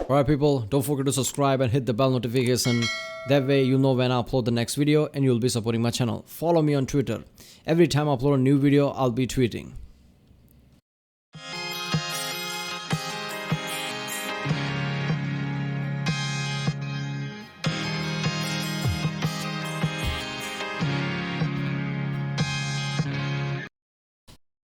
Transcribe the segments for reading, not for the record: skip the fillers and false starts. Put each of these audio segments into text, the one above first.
Alright people, don't forget to subscribe and hit the bell notification. That way you'll know when I upload the next video and you'll be supporting my channel. Follow me on Twitter. Every time I upload a new video, I'll be tweeting.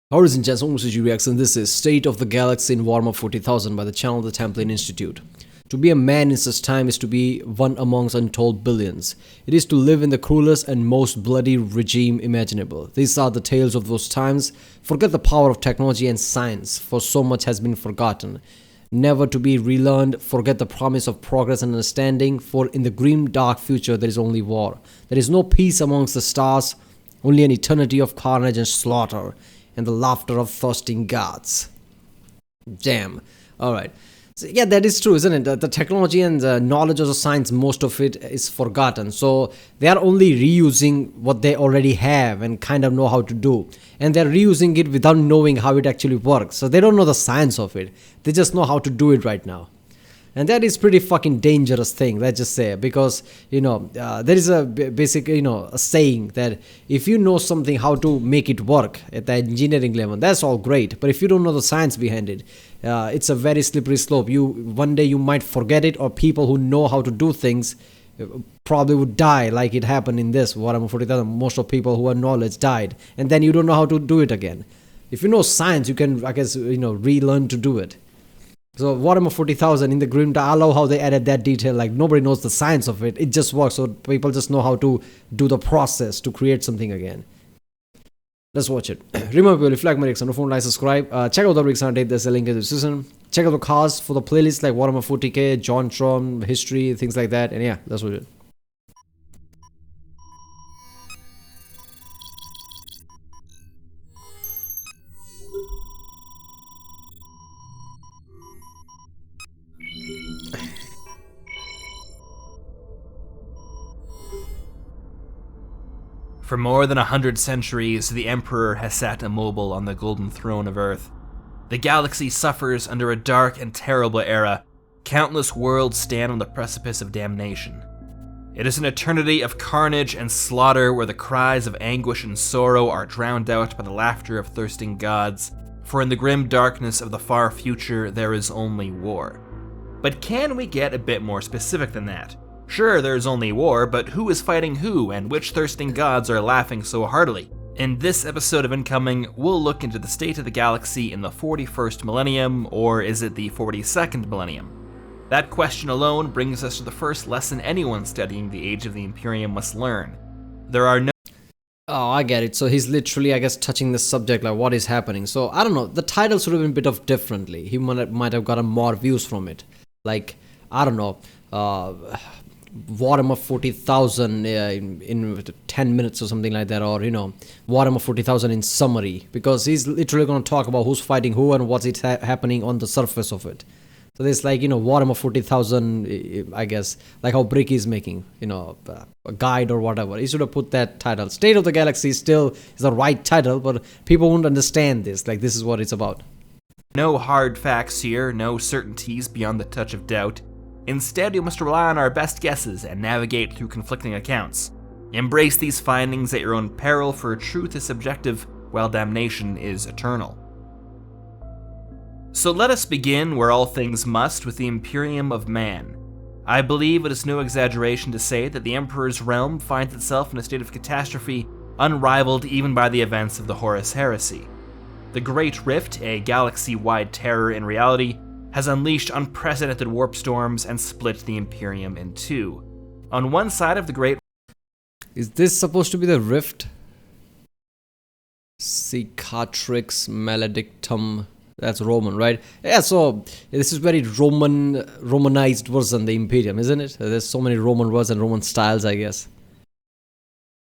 Ladies and gents, this is Reaction. This is State of the Galaxy in Warhammer 40,000 by the channel The Template Institute. To be a man in such time is to be one amongst untold billions. It is to live in the cruelest and most bloody regime imaginable. These are the tales of those times. Forget the power of technology and science, for so much has been forgotten. Never to be relearned. Forget the promise of progress and understanding, for in the grim dark future there is only war. There is no peace amongst the stars, only an eternity of carnage and slaughter, and the laughter of thirsting gods. Damn. Alright. So, yeah, that is true, isn't it? The technology and the knowledge of the science, most of it is forgotten. So they are only reusing what they already have and kind of know how to do. And they're reusing it without knowing how it actually works. So they don't know the science of it. They just know how to do it right now. And that is pretty fucking dangerous thing, let's just say, because, there is a basic, a saying that if you know something how to make it work at the engineering level, that's all great. But if you don't know the science behind it, it's a very slippery slope. One day you might forget it, or people who know how to do things probably would die, like it happened in this Warhammer 40,000. Most of people who have knowledge died, and then you don't know how to do it again. If you know science, you can, I guess, relearn to do it. So Warhammer 40,000 in the grim, I love how they added that detail. Like nobody knows the science of it. It just works. So people just know how to do the process to create something again. Let's watch it. Remember, if you like my reaction, don't forget to like, subscribe. Check out the reaction. There's a link in the description. Check out the cars for the playlist like Warhammer 40k, John Tron, history, things like that. And yeah, let's watch it. For more than 100 centuries, the Emperor has sat immobile on the golden throne of Earth. The galaxy suffers under a dark and terrible era. Countless worlds stand on the precipice of damnation. It is an eternity of carnage and slaughter where the cries of anguish and sorrow are drowned out by the laughter of thirsting gods, for in the grim darkness of the far future there is only war. But can we get a bit more specific than that? Sure, there's only war, but who is fighting who, and which thirsting gods are laughing so heartily? In this episode of Incoming, we'll look into the state of the galaxy in the 41st millennium, or is it the 42nd millennium? That question alone brings us to the first lesson anyone studying the Age of the Imperium must learn. There are no— Oh, I get it. So he's literally, I guess, touching the subject, like what is happening. So I don't know, the title should have been a bit of differently. He might have gotten more views from it. Like, I don't know, Warhammer 40,000 in 10 minutes or something like that, or Warhammer 40,000 in summary, because he's literally going to talk about who's fighting who and what's happening on the surface of it. So there's like Warhammer 40,000, I guess, like how Brick is making a guide or whatever. He should have put that title. State of the Galaxy still is the right title, but people won't understand this. Like, this is what it's about. No hard facts here, no certainties beyond the touch of doubt. Instead, we must rely on our best guesses and navigate through conflicting accounts. Embrace these findings at your own peril, for truth is subjective, while damnation is eternal. So let us begin, where all things must, with the Imperium of Man. I believe it is no exaggeration to say that the Emperor's realm finds itself in a state of catastrophe unrivaled even by the events of the Horus Heresy. The Great Rift, a galaxy-wide terror in reality, has unleashed unprecedented warp storms and split the Imperium in two. On one side of the Great— Is this supposed to be the Rift? Cicatrix Maledictum. That's Roman, right? Yeah, so this is very Romanized version, the Imperium, isn't it? There's so many Roman words and Roman styles, I guess.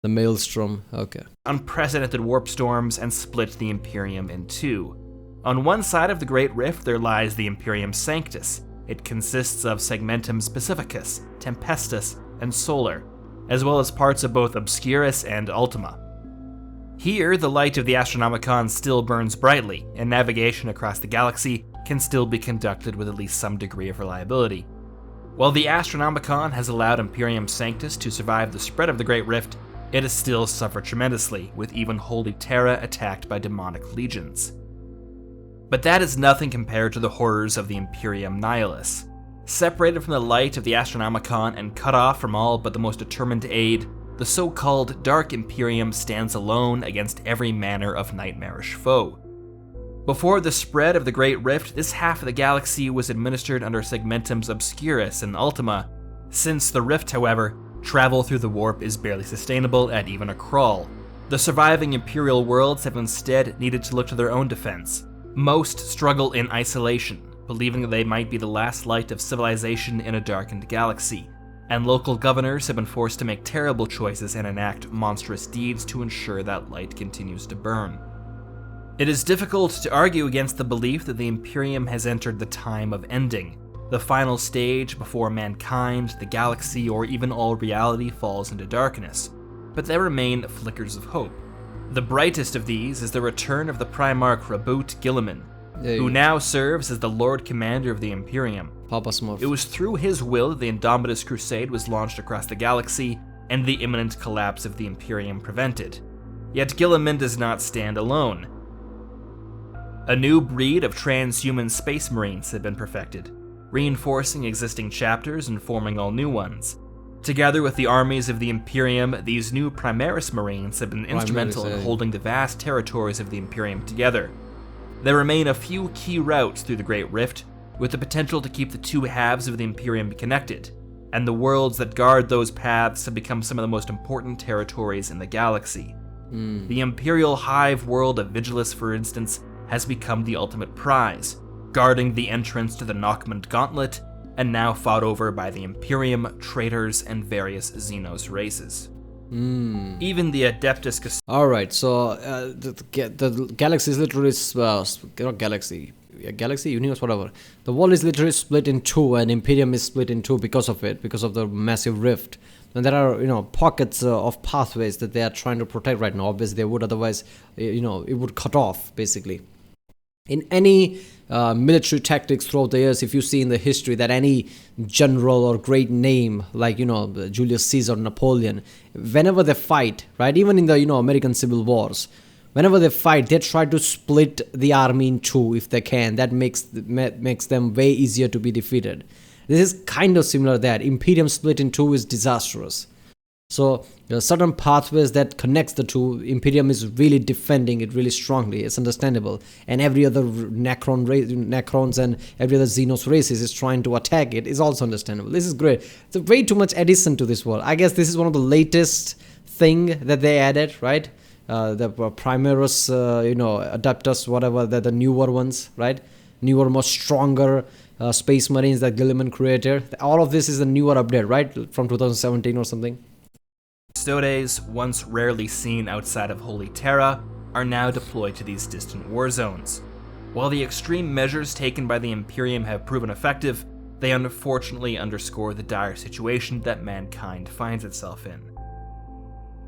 The Maelstrom, okay. Unprecedented warp storms and split the Imperium in two. On one side of the Great Rift there lies the Imperium Sanctus. It consists of Segmentum Pacificus, Tempestus, and Solar, as well as parts of both Obscurus and Ultima. Here, the light of the Astronomicon still burns brightly, and navigation across the galaxy can can still be conducted with at least some degree of reliability. While the Astronomicon has allowed Imperium Sanctus to survive the spread of the Great Rift, it has still suffered tremendously, with even Holy Terra attacked by demonic legions. But that is nothing compared to the horrors of the Imperium Nihilus. Separated from the light of the Astronomicon and cut off from all but the most determined aid, the so-called Dark Imperium stands alone against every manner of nightmarish foe. Before the spread of the Great Rift, this half of the galaxy was administered under Segmentums Obscurus and Ultima. Since the Rift, however, travel through the warp is barely sustainable at even a crawl. The surviving Imperial worlds have instead needed to look to their own defense. Most struggle in isolation, believing that they might be the last light of civilization in a darkened galaxy, and local governors have been forced to make terrible choices and enact monstrous deeds to ensure that light continues to burn. It is difficult to argue against the belief that the Imperium has entered the time of ending, the final stage before mankind, the galaxy, or even all reality falls into darkness, but there remain flickers of hope. The brightest of these is the return of the Primarch Raboot Guilliman, who now serves as the Lord Commander of the Imperium. Papa Smurf. It was through his will that the Indomitus Crusade was launched across the galaxy and the imminent collapse of the Imperium prevented. Yet Guilliman does not stand alone. A new breed of transhuman space marines have been perfected, reinforcing existing chapters and forming all new ones. Together with the armies of the Imperium, these new Primaris Marines have been instrumental in holding the vast territories of the Imperium together. There remain a few key routes through the Great Rift, with the potential to keep the two halves of the Imperium connected, and the worlds that guard those paths have become some of the most important territories in the galaxy. The Imperial Hive world of Vigilus, for instance, has become the ultimate prize, guarding the entrance to the Nockmund Gauntlet, and now fought over by the Imperium, traitors, and various Xenos races. Even the Adeptus... Alright, so the galaxy is literally... not galaxy. Galaxy, universe, whatever. The world is literally split in two, and Imperium is split in two because of it, because of the massive rift. And there are, pockets of pathways that they are trying to protect right now. Obviously, they would otherwise, it would cut off, basically. In any military tactics throughout the years, if you see in the history that any general or great name, like, Julius Caesar, Napoleon, whenever they fight, right, even in the, American Civil Wars, whenever they fight, they try to split the army in two if they can. That makes them way easier to be defeated. This is kind of similar to that. Imperium split in two is disastrous. So there are certain pathways that connects the two. Imperium is really defending it really strongly. It's understandable. And every other Necrons and every other Xenos races is trying to attack it. Is also understandable. This is great. It's way too much addition to this world. I guess this is one of the latest thing that they added, right? The Primaris, Adeptus, whatever, they're the newer ones, right? Newer, more stronger Space Marines that Guilliman created. All of this is a newer update, right? From 2017 or something. Custodes, once rarely seen outside of Holy Terra, are now deployed to these distant war zones. While the extreme measures taken by the Imperium have proven effective, they unfortunately underscore the dire situation that mankind finds itself in.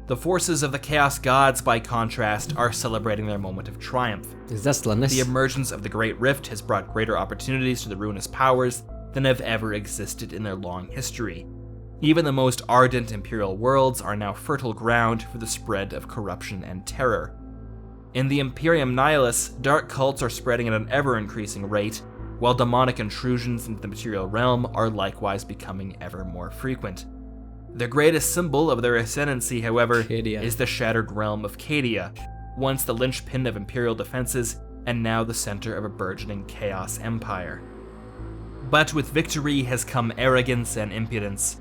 The forces of the Chaos Gods, by contrast, are celebrating their moment of triumph. Is that slowness? The emergence of the Great Rift has brought greater opportunities to the ruinous powers than have ever existed in their long history. Even the most ardent Imperial worlds are now fertile ground for the spread of corruption and terror. In the Imperium Nihilus, dark cults are spreading at an ever-increasing rate, while demonic intrusions into the material realm are likewise becoming ever more frequent. The greatest symbol of their ascendancy, however, is the shattered realm of Cadia, once the linchpin of Imperial defenses and now the center of a burgeoning Chaos Empire. But with victory has come arrogance and impudence.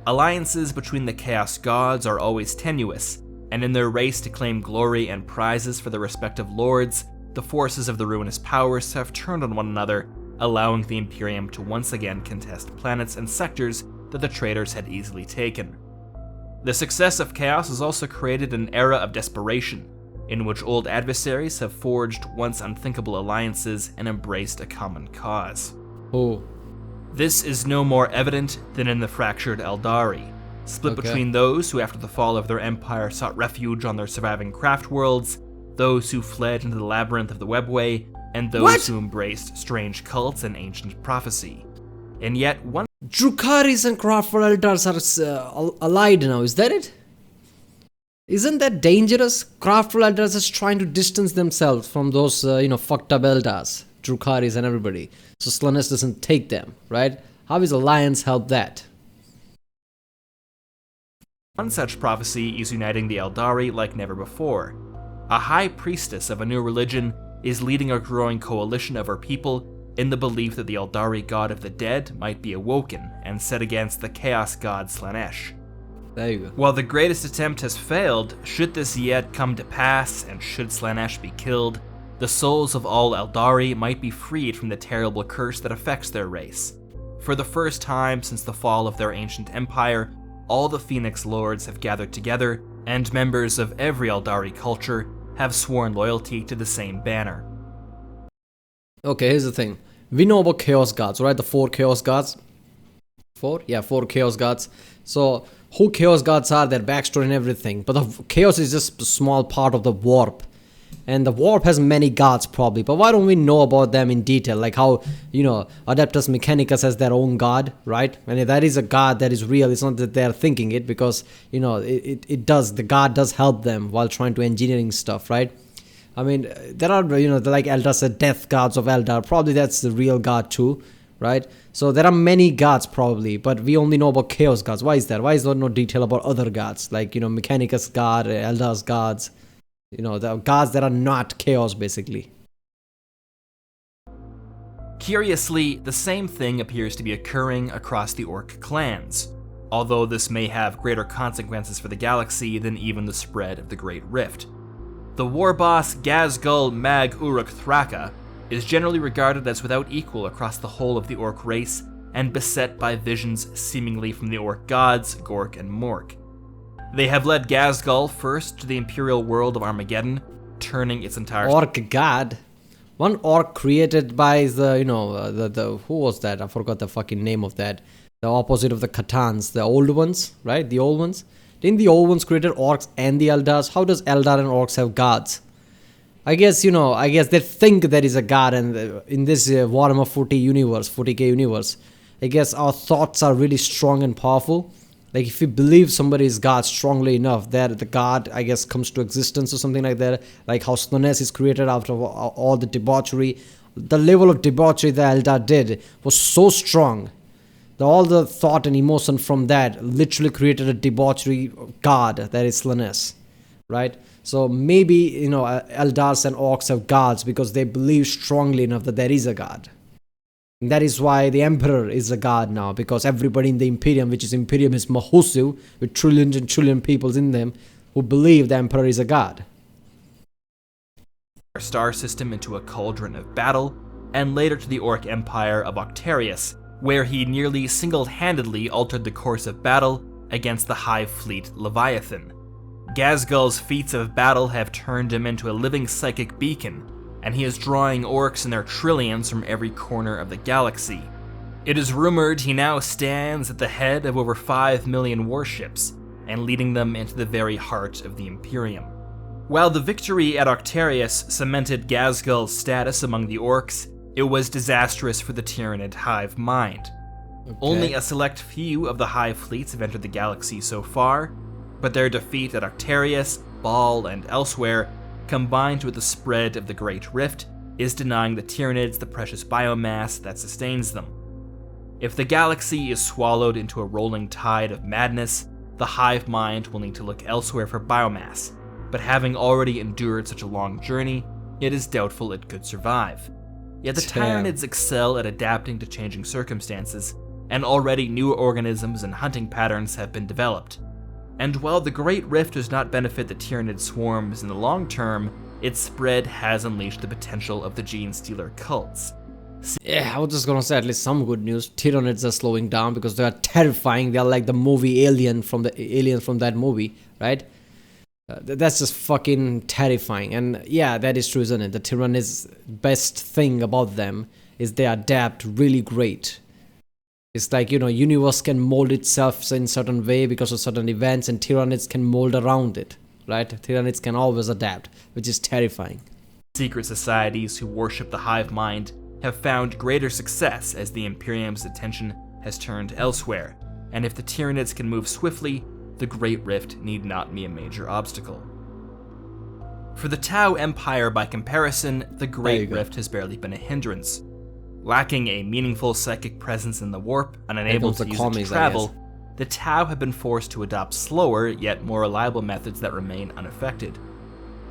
Alliances between the Chaos Gods are always tenuous, and in their race to claim glory and prizes for their respective lords, the forces of the ruinous powers have turned on one another, allowing the Imperium to once again contest planets and sectors that the traitors had easily taken. The success of Chaos has also created an era of desperation, in which old adversaries have forged once unthinkable alliances and embraced a common cause. This is no more evident than in the fractured Eldari, split between those who after the fall of their empire sought refuge on their surviving craft worlds, those who fled into the labyrinth of the Webway, and those What? who embraced strange cults and ancient prophecy. And yet, one Drukhari's and Craftful Eldars are allied now, is that it? Isn't that dangerous? Craftful Eldars is trying to distance themselves from those, fucked up Eldars, Drukharis and everybody. So Slaanesh doesn't take them, right? How is Alliance help that? One such prophecy is uniting the Eldari like never before. A high priestess of a new religion is leading a growing coalition of her people in the belief that the Eldari god of the dead might be awoken and set against the chaos god Slaanesh. There you go. While the greatest attempt has failed, should this yet come to pass, and should Slaanesh be killed, the souls of all Eldari might be freed from the terrible curse that affects their race. For the first time since the fall of their ancient empire, all the Phoenix Lords have gathered together, and members of every Eldari culture have sworn loyalty to the same banner. Okay, here's the thing. We know about Chaos Gods, right? The 4 Chaos Gods. 4? Yeah, 4 Chaos Gods. So, who Chaos Gods are, their backstory and everything. But the Chaos is just a small part of the Warp. And the Warp has many gods probably. But why don't we know about them in detail? Like how, Adeptus Mechanicus has their own god, right? And if that is a god that is real, it's not that they're thinking it. Because, it does. The god does help them while trying to engineering stuff, right? I mean, there are, like Eldar said, death gods of Eldar. Probably that's the real god too, right? So there are many gods probably, but we only know about Chaos gods. Why is that? Why is there no detail about other gods? Like, Mechanicus god, Eldar's gods. The gods that are not Chaos, basically. Curiously, the same thing appears to be occurring across the Orc clans, although this may have greater consequences for the galaxy than even the spread of the Great Rift. The war boss Ghazghkull Mag Uruk Thraka is generally regarded as without equal across the whole of the Orc race, and beset by visions seemingly from the Orc gods Gork and Mork. They have led Ghazghkull first to the Imperial world of Armageddon, turning its entire Orc god? One orc created by the who was that? I forgot the fucking name of that. The opposite of the Khatans, the old ones, right? The old ones. Didn't the old ones created orcs and the Eldars? How does Eldar and orcs have gods? I guess they think there is a god, and in this Warhammer 40k universe, I guess our thoughts are really strong and powerful. Like if we believe somebody is God strongly enough, that the God, I guess, comes to existence or something like that. Like how Slaanesh is created after all the debauchery. The level of debauchery that Eldar did was so strong. All the thought and emotion from that literally created a debauchery god that is Slaanesh, right? So maybe, Eldars and Orcs have gods because they believe strongly enough that there is a god. And that is why the Emperor is a god now, because everybody in the Imperium, which is Imperium is Mahusu, with trillions and trillion peoples in them, who believe the Emperor is a god. Our star system into a cauldron of battle, and later to the Orc Empire of Octarius, where he nearly single-handedly altered the course of battle against the Hive Fleet Leviathan. Ghazghkull's feats of battle have turned him into a living psychic beacon, and he is drawing orcs in their trillions from every corner of the galaxy. It is rumored he now stands at the head of over 5 million warships, and leading them into the very heart of the Imperium. While the victory at Octarius cemented Ghazghkull's status among the orcs, it was disastrous for the Tyranid hive mind. Okay. Only a select few of the hive fleets have entered the galaxy so far, but their defeat at Octarius, Baal, and elsewhere, combined with the spread of the Great Rift, is denying the Tyranids the precious biomass that sustains them. If the galaxy is swallowed into a rolling tide of madness, the hive mind will need to look elsewhere for biomass, but having already endured such a long journey, it is doubtful it could survive. Yet the Tyranids excel at adapting to changing circumstances, and already new organisms and hunting patterns have been developed. And while the Great Rift does not benefit the Tyranid swarms in the long term, its spread has unleashed the potential of the Gene Stealer cults. Yeah, I was just gonna say at least some good news. Tyranids are slowing down because they are terrifying. They are like the movie Alien from that movie, right? That's just fucking terrifying. And yeah, that is true, isn't it? The Tyranids' best thing about them is they adapt really great. It's like, universe can mold itself in certain way because of certain events, and Tyranids can mold around it, right? Tyranids can always adapt, which is terrifying. Secret societies who worship the hive mind have found greater success as the Imperium's attention has turned elsewhere, and if the Tyranids can move swiftly, the Great Rift need not be a major obstacle. For the Tau Empire, by comparison, the Great Rift has barely been a hindrance. Lacking a meaningful psychic presence in the warp and unable to use it to travel, the Tau have been forced to adopt slower yet more reliable methods that remain unaffected.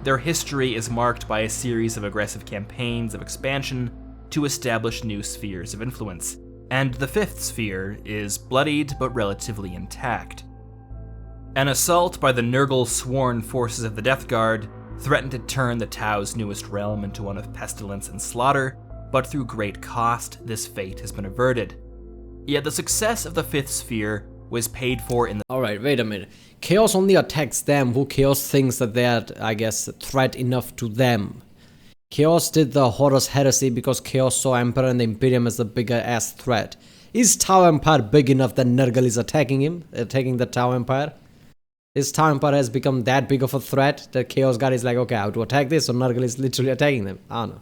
Their history is marked by a series of aggressive campaigns of expansion to establish new spheres of influence, and the fifth sphere is bloodied but relatively intact. An assault by the Nurgle sworn forces of the Death Guard threatened to turn the Tau's newest realm into one of pestilence and slaughter, but through great cost, this fate has been averted. Yet the success of the fifth sphere was paid for in the— Alright, wait a minute. Chaos only attacks them who Chaos thinks that they are, I guess, a threat enough to them. Chaos did the Horus Heresy because Chaos saw Emperor and the Imperium as the bigger ass threat. Is Tau Empire big enough that Nurgle is attacking him? Attacking the Tau Empire? His Tau Empire has become that big of a threat that Chaos God is like, okay, how to attack this? So Nurgle is literally attacking them. I don't know.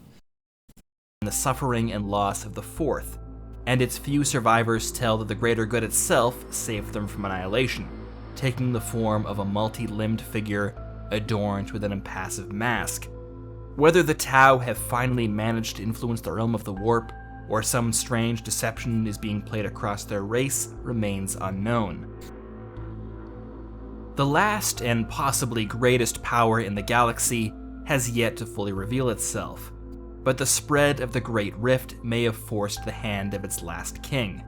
The suffering and loss of the fourth, and its few survivors tell that the greater good itself saved them from annihilation, taking the form of a multi-limbed figure adorned with an impassive mask. Whether the Tau have finally managed to influence the realm of the warp, or some strange deception is being played across their race, remains unknown. The last and possibly greatest power in the galaxy has yet to fully reveal itself, but the spread of the Great Rift may have forced the hand of its last king.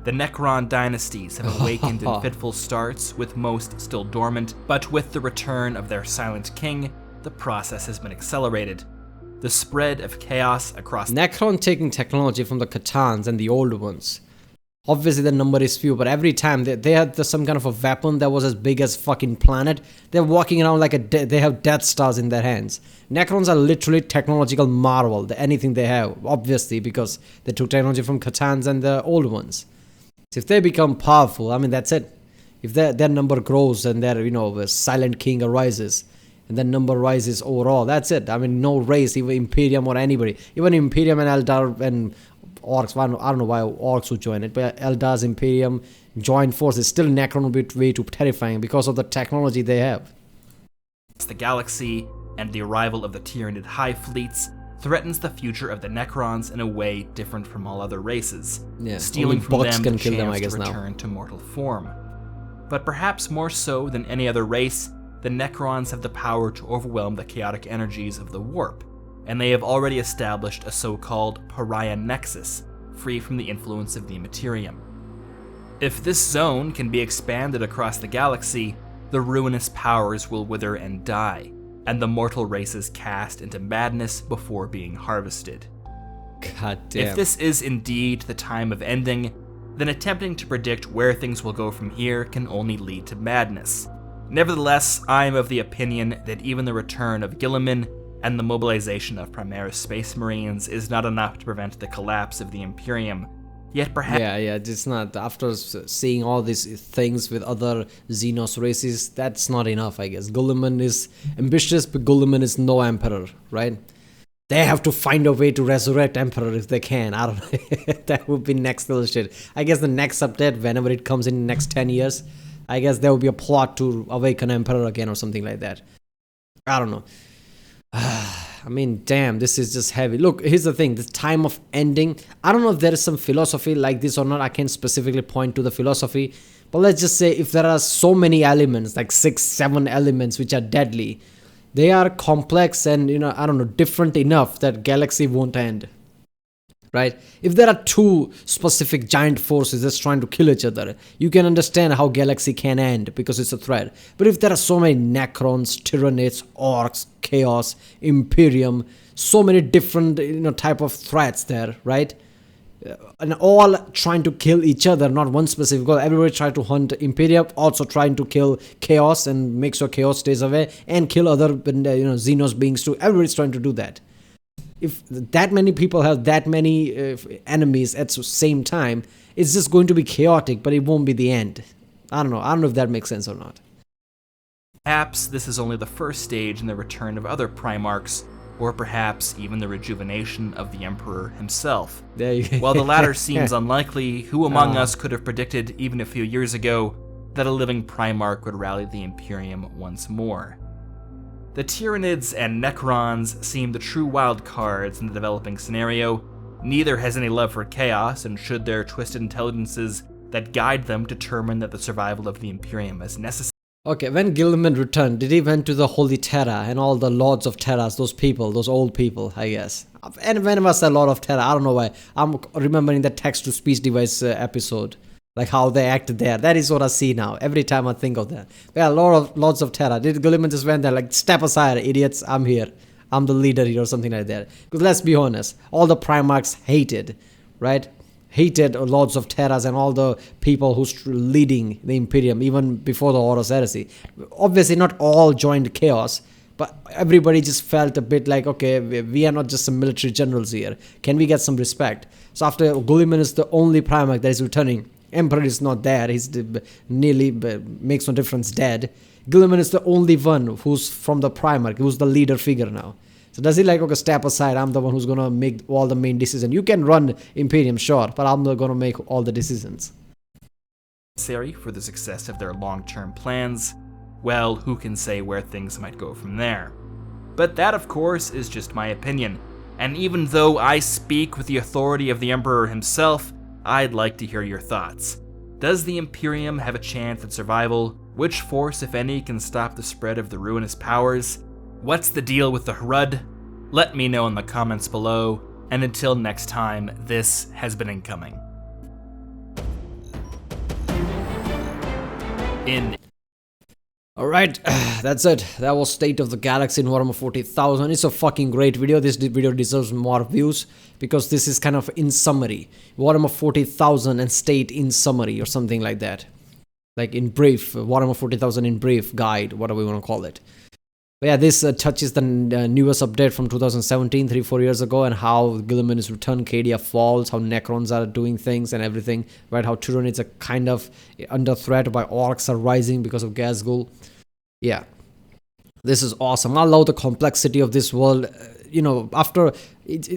The Necron dynasties have awakened in fitful starts, with most still dormant, but with the return of their silent king, the process has been accelerated. The spread of chaos across— Necron taking technology from the Catans and the old ones. Obviously the number is few, but every time they had some kind of a weapon that was as big as fucking planet, they're walking around like they have Death Stars in their hands. Necrons are literally technological marvel, anything they have, obviously, because they took technology from Catans and the old ones. So if they become powerful, I mean, that's it. If their number grows and their, silent king arises, and that number rises overall, that's it. I mean, no race, even Imperium or anybody. Even Imperium and Eldar and Orcs, I don't know why Orcs would join it, but Eldar's Imperium joint forces, still Necron would be way too terrifying because of the technology they have. The galaxy and the arrival of the Tyranid hive fleets threatens the future of the Necrons in a way different from all other races, stealing from them the chance to return to mortal form. But perhaps more so than any other race, the Necrons have the power to overwhelm the chaotic energies of the warp, and they have already established a so-called pariah nexus, free from the influence of the Immaterium. If this zone can be expanded across the galaxy, the ruinous powers will wither and die, and the mortal races cast into madness before being harvested. God damn. If this is indeed the time of ending, then attempting to predict where things will go from here can only lead to madness. Nevertheless, I am of the opinion that even the return of Guilliman and the mobilization of Primaris Space Marines is not enough to prevent the collapse of the Imperium. Yet perhaps— Yeah, it's not. After seeing all these things with other Xenos races, that's not enough, I guess. Guilliman is ambitious, but Guilliman is no emperor, right? They have to find a way to resurrect Emperor if they can. I don't know. That would be next level shit. I guess the next update, whenever it comes in the next 10 years, I guess there will be a plot to awaken Emperor again or something like that. I don't know. I mean, damn, this is just heavy. Look, here's the thing, the time of ending. I don't know if there is some philosophy like this or not. I can't specifically point to the philosophy. But let's just say if there are so many elements, like 6, 7 elements which are deadly, they are complex and, I don't know, different enough that galaxy won't end. Right? If there are 2 specific giant forces that's trying to kill each other, you can understand how galaxy can end because it's a threat. But if there are so many Necrons, Tyranids, Orcs, Chaos, Imperium, so many different type of threats there, right? And all trying to kill each other, not one specific goal. Everybody trying to hunt Imperium, also trying to kill Chaos and make sure Chaos stays away, and kill other Xenos beings too. Everybody's trying to do that. If that many people have that many enemies at the same time, it's just going to be chaotic, but it won't be the end. I don't know if that makes sense or not. Perhaps this is only the first stage in the return of other Primarchs, or perhaps even the rejuvenation of the Emperor himself. There you While the latter seems unlikely, who among us could have predicted even a few years ago that a living Primarch would rally the Imperium once more? The Tyranids and Necrons seem the true wild cards in the developing scenario. Neither has any love for chaos, and should their twisted intelligences that guide them determine that the survival of the Imperium is necessary. Okay, when Gilliman returned, did he went to the Holy Terra and all the Lords of Terras, those people, those old people, I guess. And when was the Lord of Terra? I don't know why. I'm remembering the text-to-speech device episode. Like how they acted there. That is what I see now. Every time I think of that. There are a lot of Lords of Terra. Did Gilliman just went there like, step aside, idiots, I'm here. I'm the leader here or something like that. Because let's be honest, all the Primarchs hated, right? Hated Lords of Terras and all the people who's leading the Imperium, even before the Horus Heresy. Obviously, not all joined Chaos, but everybody just felt a bit like, okay, we are not just some military generals here. Can we get some respect? So after Gilliman is the only Primarch that is returning, Emperor is not there, he's nearly, makes no difference, dead. Gilliman is the only one who's from the Primarch, who's the leader figure now. So does he like, okay, step aside, I'm the one who's gonna make all the main decisions. You can run Imperium, sure, but I'm not gonna make all the decisions. Necessary for the success of their long-term plans. Well, who can say where things might go from there? But that, of course, is just my opinion. And even though I speak with the authority of the Emperor himself, I'd like to hear your thoughts. Does the Imperium have a chance at survival? Which force, if any, can stop the spread of the ruinous powers? What's the deal with the Hrud? Let me know in the comments below, and until next time, this has been Incoming. Alright, that's it. That was State of the Galaxy in Warhammer 40,000. It's a fucking great video. This video deserves more views because this is kind of in summary. Warhammer 40,000 and State in summary or something like that. Like in brief, Warhammer 40,000 in brief guide, whatever we want to call it. But yeah, this touches the newest update from 2017, 3-4 years ago, and how Gilliman is returned, Cadia falls, how Necrons are doing things and everything, right? How Tyranids are kind of under threat by Orcs are rising because of Ghazghul. Yeah, this is awesome. I love the complexity of this world. You know, after,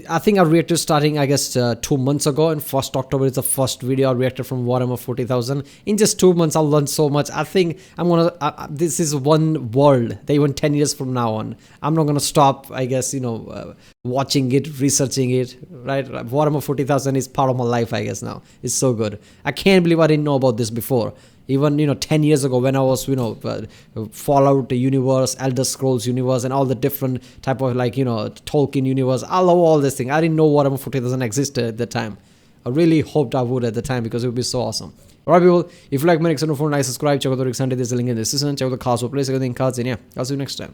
I think I reacted starting, I guess, 2 months ago, and 1st October is the first video I reacted from Warhammer 40,000. In just 2 months, I'll learn so much. I think I'm gonna, this is one world that even 10 years from now on, I'm not gonna stop, I guess, you know, watching it, researching it, right? Warhammer 40,000 is part of my life, I guess, now. It's so good. I can't believe I didn't know about this before. Even, you know, 10 years ago when I was, you know, Fallout universe, Elder Scrolls universe, and all the different type of, like, you know, Tolkien universe. I love all this thing. I didn't know Warhammer 40,000 existed at the time. I really hoped I would at the time because it would be so awesome. Alright, people, if you like my next one, like, subscribe, check out the Rick Sunday, there's a link in the description, check out the cards for place, everything cards, and yeah, I'll see you next time.